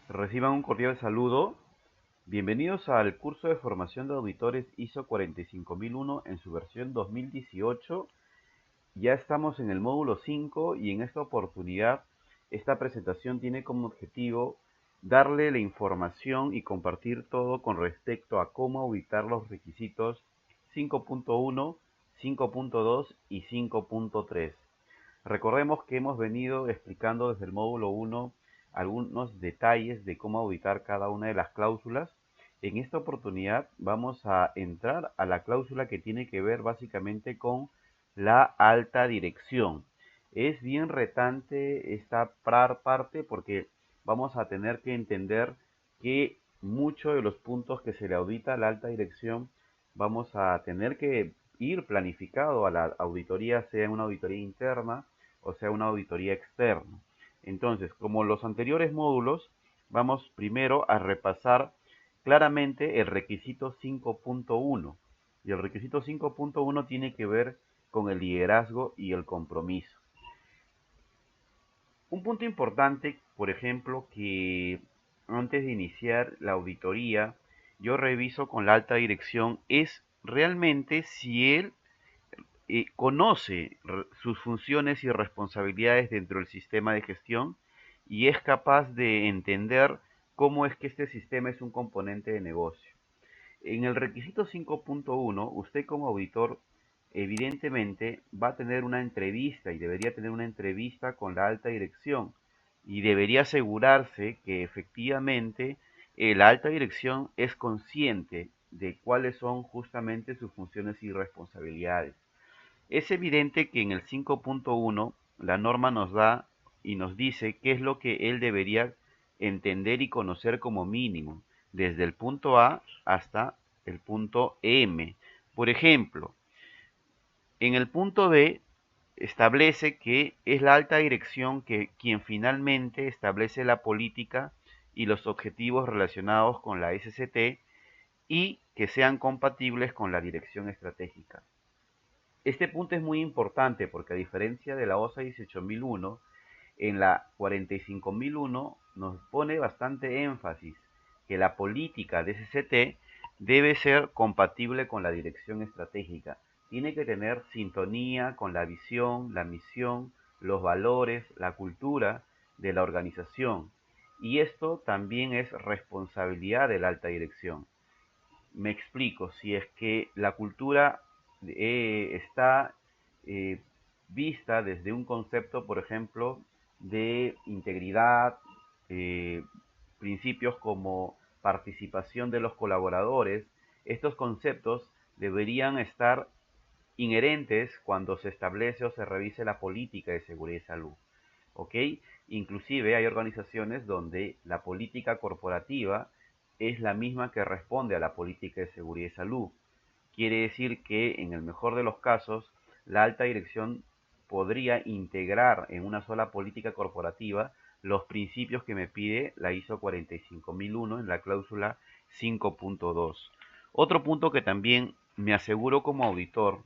Reciban un cordial saludo. Bienvenidos al curso de formación de auditores ISO 45001 en su versión 2018. Ya estamos en el módulo 5 y en esta oportunidad esta presentación tiene como objetivo darle la información y compartir todo con respecto a cómo auditar los requisitos 5.1, 5.2 y 5.3. Recordemos que hemos venido explicando desde el módulo 1 algunos detalles de cómo auditar cada una de las cláusulas. En esta oportunidad vamos a entrar a la cláusula que tiene que ver básicamente con la alta dirección. Es bien retante esta parte porque vamos a tener que entender que muchos de los puntos que se le audita a la alta dirección vamos a tener que ir planificado a la auditoría, sea una auditoría interna o sea una auditoría externa. Entonces, como los anteriores módulos, vamos primero a repasar claramente el requisito 5.1. Y el requisito 5.1 tiene que ver con el liderazgo y el compromiso. Un punto importante, por ejemplo, que antes de iniciar la auditoría, yo reviso con la alta dirección, es realmente si él conoce sus funciones y responsabilidades dentro del sistema de gestión y es capaz de entender cómo es que este sistema es un componente de negocio. En el requisito 5.1, usted como auditor evidentemente va a tener una entrevista y debería tener una entrevista con la alta dirección y debería asegurarse que efectivamente la alta dirección es consciente de cuáles son justamente sus funciones y responsabilidades. Es evidente que en el 5.1 la norma nos da y nos dice qué es lo que él debería entender y conocer como mínimo, desde el punto A hasta el punto M. Por ejemplo, en el punto B establece que es la alta dirección quien finalmente establece la política y los objetivos relacionados con la SCT y que sean compatibles con la dirección estratégica. Este punto es muy importante porque a diferencia de la OSA 18001, en la 45001 nos pone bastante énfasis que la política de SCT debe ser compatible con la dirección estratégica. Tiene que tener sintonía con la visión, la misión, los valores, la cultura de la organización. Y esto también es responsabilidad de la alta dirección. Me explico, si es que la cultura está eh, vista desde un concepto, por ejemplo, de integridad, eh, principios como participación de los colaboradores, estos conceptos deberían estar inherentes cuando se establece o se revise la política de seguridad y salud. ¿Ok? Inclusive hay organizaciones donde la política corporativa es la misma que responde a la política de seguridad y salud. Quiere decir que en el mejor de los casos, la alta dirección podría integrar en una sola política corporativa los principios que me pide la ISO 45001 en la cláusula 5.2. Otro punto que también me aseguro como auditor,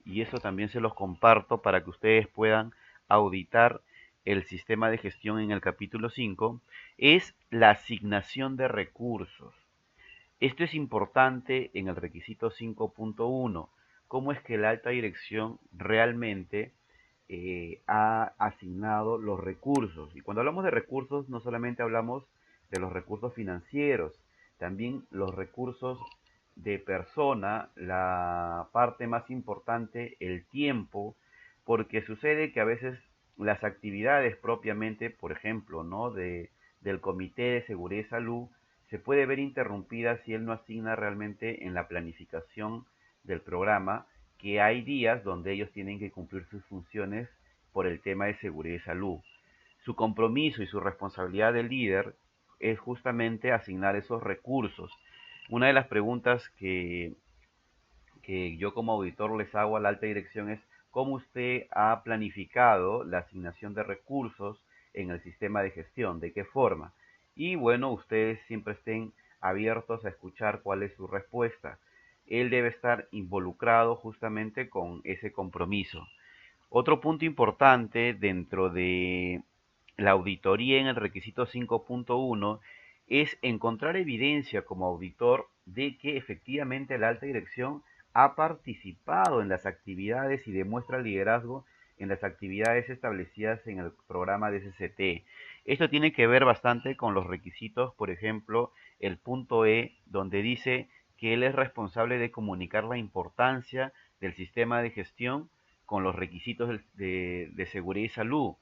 y eso también se los comparto para que ustedes puedan auditar el sistema de gestión en el capítulo 5, es la asignación de recursos. Esto es importante en el requisito 5.1. ¿Cómo es que la alta dirección realmente ha asignado los recursos? Y cuando hablamos de recursos, no solamente hablamos de los recursos financieros, también los recursos de persona, la parte más importante, el tiempo, porque sucede que a veces las actividades propiamente, por ejemplo, ¿no? del Comité de Seguridad y Salud, se puede ver interrumpida si él no asigna realmente en la planificación del programa que hay días donde ellos tienen que cumplir sus funciones por el tema de seguridad y salud. Su compromiso y su responsabilidad de líder es justamente asignar esos recursos. Una de las preguntas que yo como auditor les hago a la alta dirección es cómo usted ha planificado la asignación de recursos en el sistema de gestión, de qué forma. Y bueno, ustedes siempre estén abiertos a escuchar cuál es su respuesta. Él debe estar involucrado justamente con ese compromiso. Otro punto importante dentro de la auditoría en el requisito 5.1 es encontrar evidencia como auditor de que efectivamente la alta dirección ha participado en las actividades y demuestra liderazgo en las actividades establecidas en el programa de SCT. Esto tiene que ver bastante con los requisitos, por ejemplo, el punto E, donde dice que él es responsable de comunicar la importancia del sistema de gestión con los requisitos de seguridad y salud.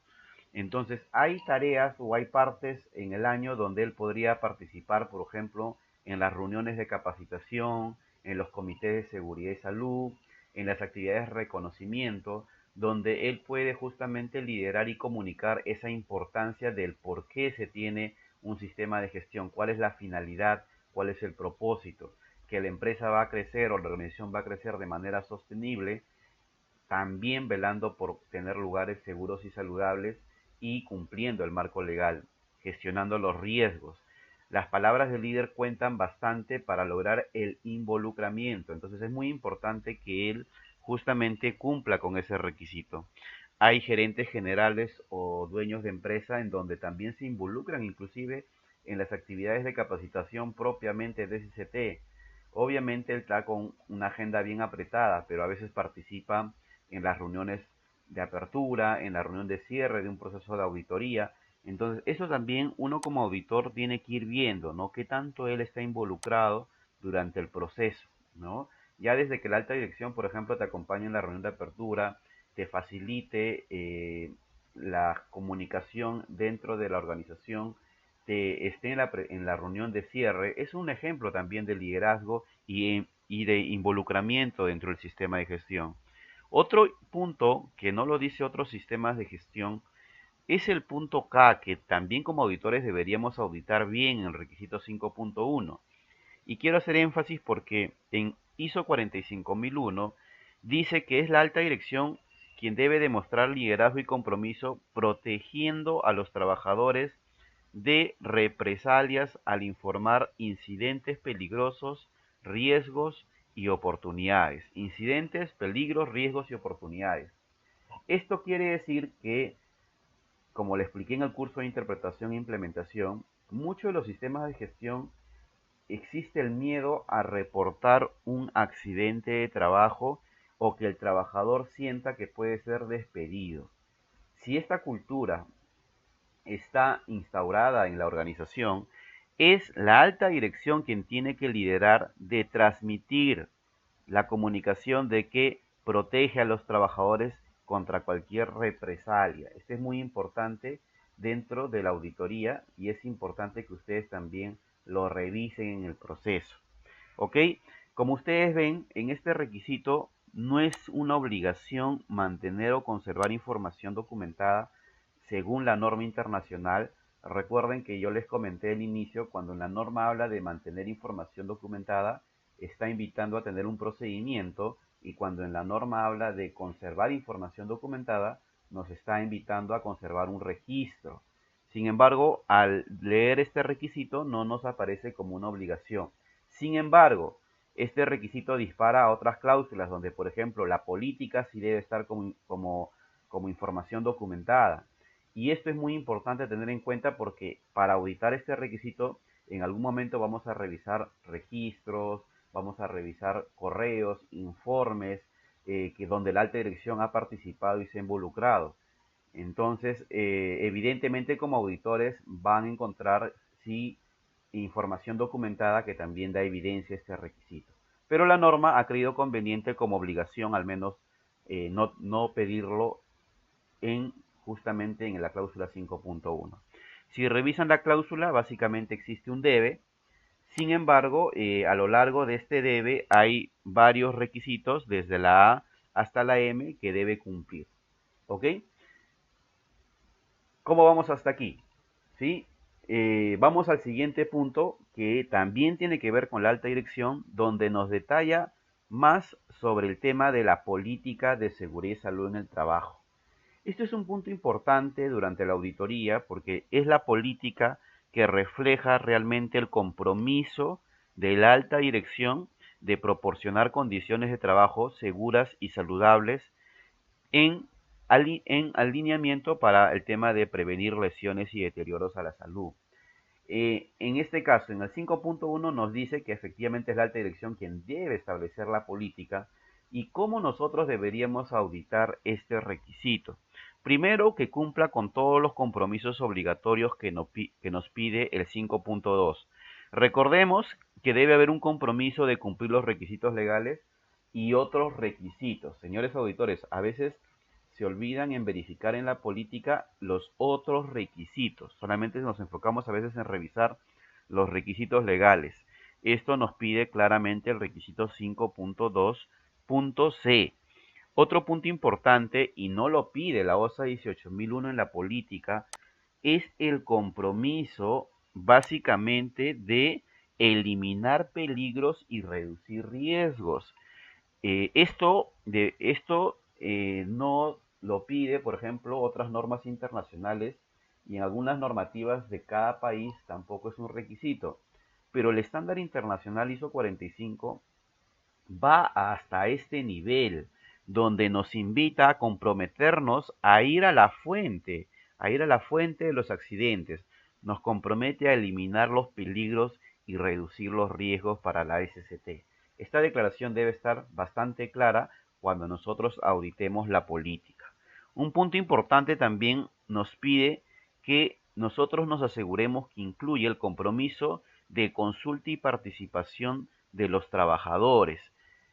Entonces, hay tareas o hay partes en el año donde él podría participar, por ejemplo, en las reuniones de capacitación, en los comités de seguridad y salud, en las actividades de reconocimiento, donde él puede justamente liderar y comunicar esa importancia del por qué se tiene un sistema de gestión, cuál es la finalidad, cuál es el propósito, que la empresa va a crecer o la organización va a crecer de manera sostenible, también velando por tener lugares seguros y saludables y cumpliendo el marco legal, gestionando los riesgos. Las palabras del líder cuentan bastante para lograr el involucramiento, entonces es muy importante que él justamente cumpla con ese requisito. Hay gerentes generales o dueños de empresa en donde también se involucran inclusive en las actividades de capacitación propiamente de SCT. Obviamente él está con una agenda bien apretada, pero a veces participa en las reuniones de apertura, en la reunión de cierre de un proceso de auditoría. Entonces, eso también uno como auditor tiene que ir viendo, ¿no? Qué tanto él está involucrado durante el proceso, ¿no? Ya desde que la alta dirección, por ejemplo, te acompañe en la reunión de apertura, te facilite la comunicación dentro de la organización, te esté en la reunión de cierre, es un ejemplo también de liderazgo y de involucramiento dentro del sistema de gestión. Otro punto que no lo dice otros sistemas de gestión es el punto K, que también como auditores deberíamos auditar bien en el requisito 5.1. Y quiero hacer énfasis porque en ISO 45001 dice que es la alta dirección quien debe demostrar liderazgo y compromiso protegiendo a los trabajadores de represalias al informar incidentes peligrosos, riesgos y oportunidades. Incidentes, peligros, riesgos y oportunidades. Esto quiere decir que, como le expliqué en el curso de interpretación e implementación, muchos de los sistemas de gestión existe el miedo a reportar un accidente de trabajo o que el trabajador sienta que puede ser despedido. Si esta cultura está instaurada en la organización, es la alta dirección quien tiene que liderar de transmitir la comunicación de que protege a los trabajadores contra cualquier represalia. Esto es muy importante dentro de la auditoría y es importante que ustedes también lo revisen en el proceso. ¿Ok? Como ustedes ven, en este requisito no es una obligación mantener o conservar información documentada según la norma internacional. Recuerden que yo les comenté al inicio, cuando la norma habla de mantener información documentada, está invitando a tener un procedimiento, y cuando en la norma habla de conservar información documentada, nos está invitando a conservar un registro. Sin embargo, al leer este requisito no nos aparece como una obligación. Sin embargo, este requisito dispara a otras cláusulas donde, por ejemplo, la política sí debe estar como información documentada. Y esto es muy importante tener en cuenta porque para auditar este requisito, en algún momento vamos a revisar registros, vamos a revisar correos, informes, donde la alta dirección ha participado y se ha involucrado. Entonces, evidentemente como auditores van a encontrar sí información documentada que también da evidencia a este requisito. Pero la norma ha creído conveniente como obligación al menos no pedirlo en justamente en la cláusula 5.1. Si revisan la cláusula, básicamente existe un debe. Sin embargo, a lo largo de este debe hay varios requisitos desde la A hasta la M que debe cumplir. ¿Ok? ¿Cómo vamos hasta aquí? ¿Sí? Vamos al siguiente punto que también tiene que ver con la alta dirección, donde nos detalla más sobre el tema de la política de seguridad y salud en el trabajo. Esto es un punto importante durante la auditoría porque es la política que refleja realmente el compromiso de la alta dirección de proporcionar condiciones de trabajo seguras y saludables en, en alineamiento para el tema de prevenir lesiones y deterioros a la salud. En este caso, en el 5.1 nos dice que efectivamente es la alta dirección quien debe establecer la política y cómo nosotros deberíamos auditar este requisito. Primero, que cumpla con todos los compromisos obligatorios que nos pide el 5.2. Recordemos que debe haber un compromiso de cumplir los requisitos legales y otros requisitos. Señores auditores, a veces se olvidan en verificar en la política los otros requisitos. Solamente nos enfocamos a veces en revisar los requisitos legales. Esto nos pide claramente el requisito 5.2.c. Otro punto importante, y no lo pide la OSA 18001 en la política, es el compromiso básicamente de eliminar peligros y reducir riesgos. Esto no lo pide, por ejemplo, otras normas internacionales y en algunas normativas de cada país tampoco es un requisito. Pero el estándar internacional ISO 45 va hasta este nivel, donde nos invita a comprometernos a ir a la fuente de los accidentes. Nos compromete a eliminar los peligros y reducir los riesgos para la SCT. Esta declaración debe estar bastante clara cuando nosotros auditemos la política. Un punto importante también nos pide que nosotros nos aseguremos que incluye el compromiso de consulta y participación de los trabajadores.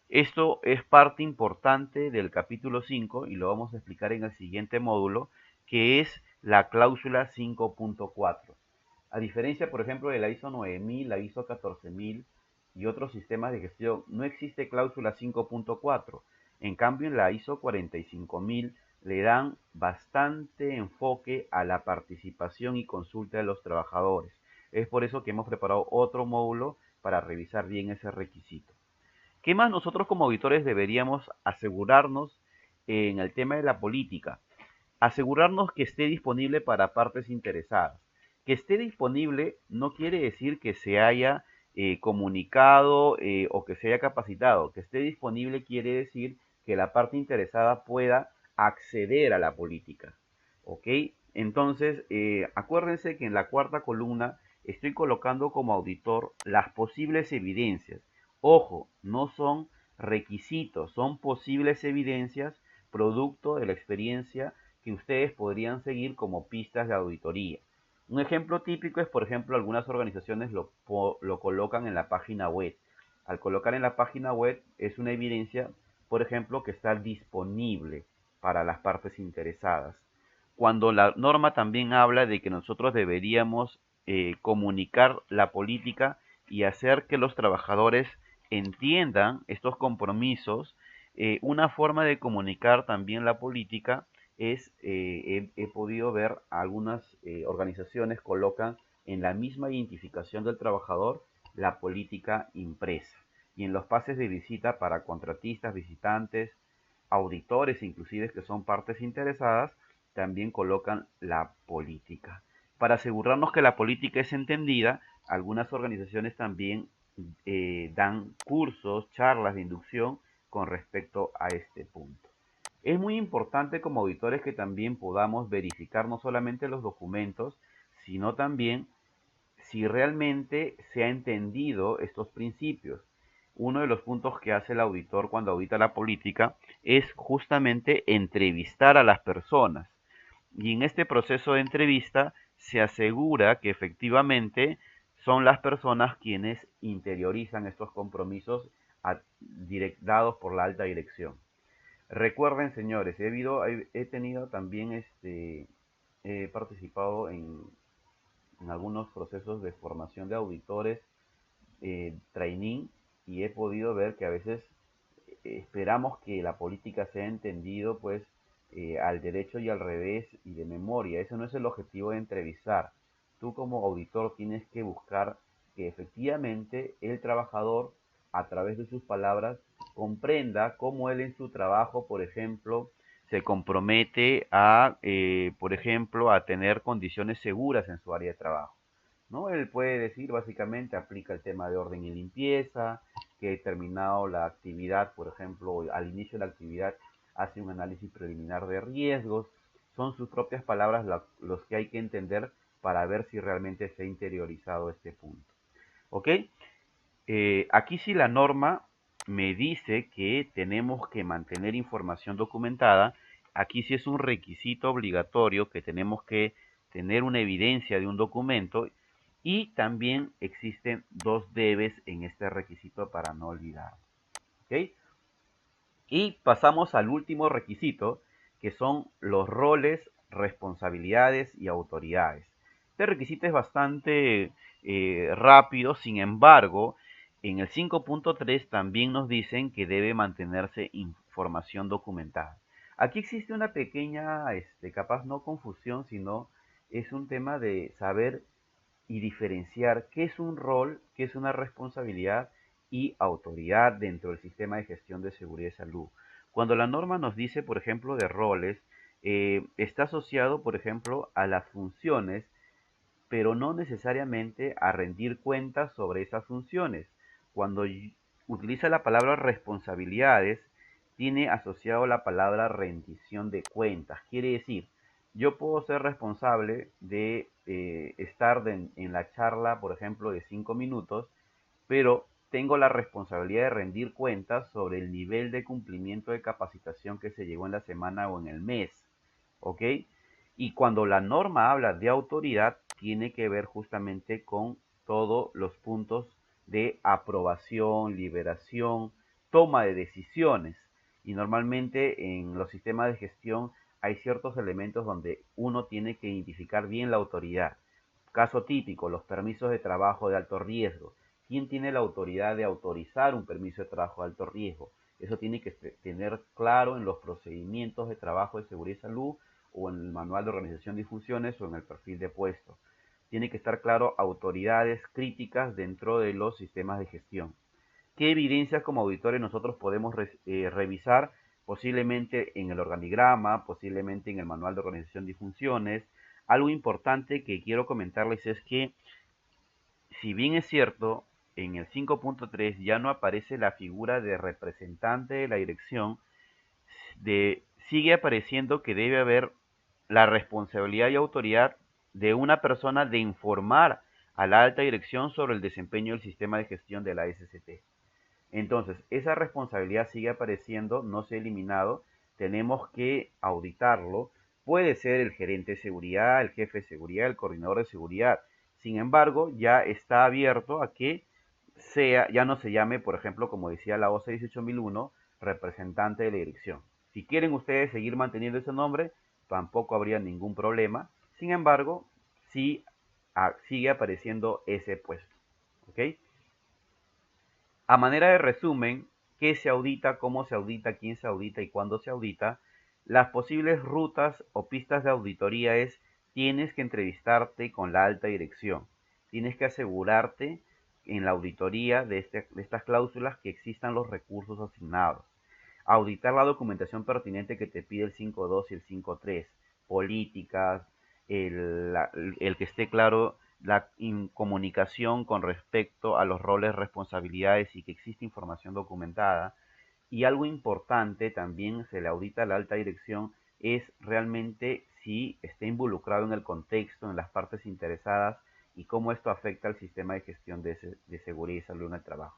Esto es parte importante del capítulo 5 y lo vamos a explicar en el siguiente módulo, que es la cláusula 5.4. A diferencia, por ejemplo, de la ISO 9000, la ISO 14000 y otros sistemas de gestión, no existe cláusula 5.4. En cambio, en la ISO 45000 le dan bastante enfoque a la participación y consulta de los trabajadores. Es por eso que hemos preparado otro módulo para revisar bien ese requisito. ¿Qué más nosotros como auditores deberíamos asegurarnos en el tema de la política? Asegurarnos que esté disponible para partes interesadas. Que esté disponible no quiere decir que se haya comunicado o que se haya capacitado. Que esté disponible quiere decir que la parte interesada pueda acceder a la política. ¿Ok? Entonces, acuérdense que en la cuarta columna estoy colocando como auditor las posibles evidencias. Ojo, no son requisitos, son posibles evidencias producto de la experiencia que ustedes podrían seguir como pistas de auditoría. Un ejemplo típico es, por ejemplo, algunas organizaciones lo colocan en la página web. Al colocar en la página web es una evidencia, por ejemplo, que está disponible para las partes interesadas. Cuando la norma también habla de que nosotros deberíamos comunicar la política y hacer que los trabajadores entiendan estos compromisos, una forma de comunicar también la política es, he podido ver algunas organizaciones colocan en la misma identificación del trabajador la política impresa. Y en los pases de visita para contratistas, visitantes, auditores, inclusive que son partes interesadas, también colocan la política. Para asegurarnos que la política es entendida, algunas organizaciones también dan cursos, charlas de inducción con respecto a este punto. Es muy importante como auditores que también podamos verificar no solamente los documentos, sino también si realmente se ha entendido estos principios. Uno de los puntos que hace el auditor cuando audita la política es justamente entrevistar a las personas. Y en este proceso de entrevista se asegura que efectivamente son las personas quienes interiorizan estos compromisos dados por la alta dirección. Recuerden, señores, he tenido también he participado en algunos procesos de formación de auditores, training, y he podido ver que a veces esperamos que la política sea entendido pues al derecho y al revés y de memoria. Eso no es el objetivo de entrevistar. Tú como auditor tienes que buscar que efectivamente el trabajador a través de sus palabras comprenda cómo él en su trabajo, por ejemplo, se compromete a, por ejemplo, a tener condiciones seguras en su área de trabajo. ¿No? Él puede decir, básicamente, aplica el tema de orden y limpieza, que he terminado la actividad, por ejemplo, al inicio de la actividad hace un análisis preliminar de riesgos. Son sus propias palabras los que hay que entender para ver si realmente se ha interiorizado este punto. ¿Ok? Aquí sí la norma me dice que tenemos que mantener información documentada. Aquí sí es un requisito obligatorio que tenemos que tener una evidencia de un documento y también existen dos debes en este requisito para no olvidar. ¿Ok? Y pasamos al último requisito, que son los roles, responsabilidades y autoridades. Este requisito es bastante rápido, sin embargo, en el 5.3 también nos dicen que debe mantenerse información documentada. Aquí existe una pequeña, capaz no confusión, sino es un tema de saber y diferenciar qué es un rol, qué es una responsabilidad y autoridad dentro del sistema de gestión de seguridad y salud. Cuando la norma nos dice, por ejemplo, de roles, está asociado, por ejemplo, a las funciones, pero no necesariamente a rendir cuentas sobre esas funciones. Cuando utiliza la palabra responsabilidades, tiene asociado la palabra rendición de cuentas. Quiere decir, yo puedo ser responsable de estar en la charla, por ejemplo, de 5 minutos, pero tengo la responsabilidad de rendir cuentas sobre el nivel de cumplimiento de capacitación que se llegó en la semana o en el mes. ¿Ok? Y cuando la norma habla de autoridad, tiene que ver justamente con todos los puntos de aprobación, liberación, toma de decisiones. Y normalmente en los sistemas de gestión hay ciertos elementos donde uno tiene que identificar bien la autoridad. Caso típico, los permisos de trabajo de alto riesgo. ¿Quién tiene la autoridad de autorizar un permiso de trabajo de alto riesgo? Eso tiene que tener claro en los procedimientos de trabajo de seguridad y salud o en el manual de organización y funciones o en el perfil de puesto. Tiene que estar claro autoridades críticas dentro de los sistemas de gestión. ¿Qué evidencias como auditores nosotros podemos revisar? Posiblemente en el organigrama, posiblemente en el manual de organización y funciones. Algo importante que quiero comentarles es que, si bien es cierto, en el 5.3 ya no aparece la figura de representante de la dirección, sigue apareciendo que debe haber la responsabilidad y autoridad de una persona de informar a la alta dirección sobre el desempeño del sistema de gestión de la SCT. Entonces, esa responsabilidad sigue apareciendo, no se ha eliminado, tenemos que auditarlo. Puede ser el gerente de seguridad, el jefe de seguridad, el coordinador de seguridad. Sin embargo, ya está abierto a que ya no se llame, por ejemplo, como decía la OCE 18001, representante de la dirección. Si quieren ustedes seguir manteniendo ese nombre, tampoco habría ningún problema. Sin embargo, sí sigue apareciendo ese puesto. ¿Ok? A manera de resumen, qué se audita, cómo se audita, quién se audita y cuándo se audita, las posibles rutas o pistas de auditoría es: tienes que entrevistarte con la alta dirección, tienes que asegurarte en la auditoría de estas cláusulas que existan los recursos asignados, auditar la documentación pertinente que te pide el 5.2 y el 5.3, políticas, el que esté claro la comunicación con respecto a los roles, responsabilidades y que existe información documentada. Y algo importante también se le audita a la alta dirección es realmente si está involucrado en el contexto, en las partes interesadas y cómo esto afecta al sistema de gestión de seguridad y salud en el trabajo.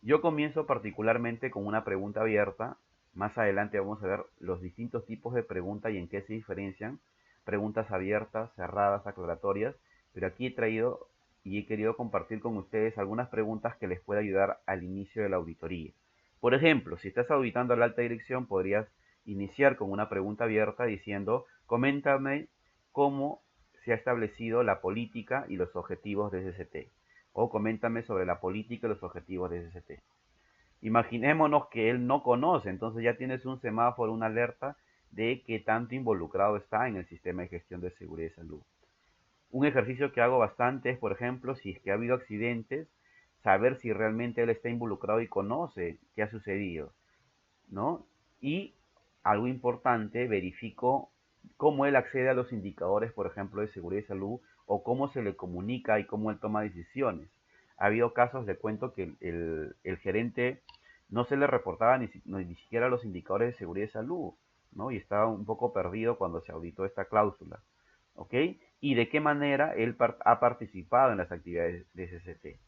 Yo comienzo particularmente con una pregunta abierta. Más adelante vamos a ver los distintos tipos de preguntas y en qué se diferencian. Preguntas abiertas, cerradas, aclaratorias. Pero aquí he traído y he querido compartir con ustedes algunas preguntas que les pueden ayudar al inicio de la auditoría. Por ejemplo, si estás auditando a la alta dirección, podrías iniciar con una pregunta abierta diciendo: coméntame cómo se ha establecido la política y los objetivos de SCT. O coméntame sobre la política y los objetivos de SCT. Imaginémonos que él no conoce, entonces ya tienes un semáforo, una alerta de que tanto involucrado está en el sistema de gestión de seguridad y salud. Un ejercicio que hago bastante es, por ejemplo, si es que ha habido accidentes, saber si realmente él está involucrado y conoce qué ha sucedido, ¿no? Y algo importante, verifico cómo él accede a los indicadores, por ejemplo, de seguridad y salud, o cómo se le comunica y cómo él toma decisiones. Ha habido casos, le cuento, que el gerente no se le reportaba ni siquiera los indicadores de seguridad y salud, ¿no? Y estaba un poco perdido cuando se auditó esta cláusula, ¿ok? y de qué manera él ha participado en las actividades de CCT.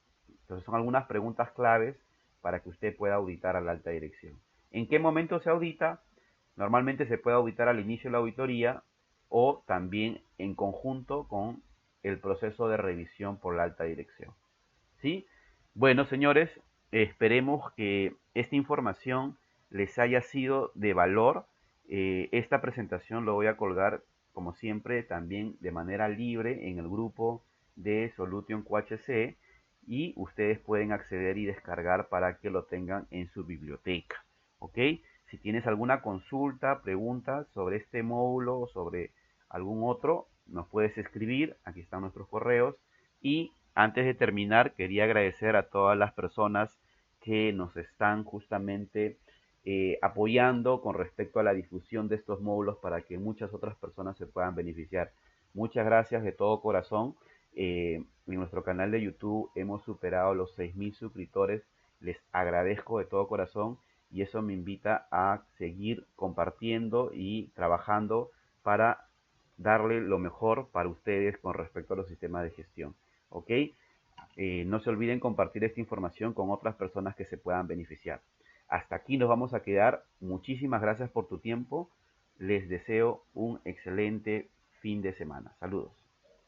Entonces son algunas preguntas claves para que usted pueda auditar a la alta dirección. ¿En qué momento se audita? Normalmente se puede auditar al inicio de la auditoría o también en conjunto con el proceso de revisión por la alta dirección. ¿Sí? Bueno, señores, esperemos que esta información les haya sido de valor. Esta presentación lo voy a colgar, como siempre, también de manera libre en el grupo de Solution QHC y ustedes pueden acceder y descargar para que lo tengan en su biblioteca. ¿Ok? Si tienes alguna consulta, pregunta sobre este módulo o sobre algún otro, nos puedes escribir. Aquí están nuestros correos. Y antes de terminar, quería agradecer a todas las personas que nos están justamente apoyando con respecto a la difusión de estos módulos para que muchas otras personas se puedan beneficiar. Muchas gracias de todo corazón. En nuestro canal de YouTube hemos superado los 6.000 suscriptores. Les agradezco de todo corazón y eso me invita a seguir compartiendo y trabajando para darle lo mejor para ustedes con respecto a los sistemas de gestión. ¿Ok? No se olviden compartir esta información con otras personas que se puedan beneficiar. Hasta aquí nos vamos a quedar. Muchísimas gracias por tu tiempo. Les deseo un excelente fin de semana. Saludos.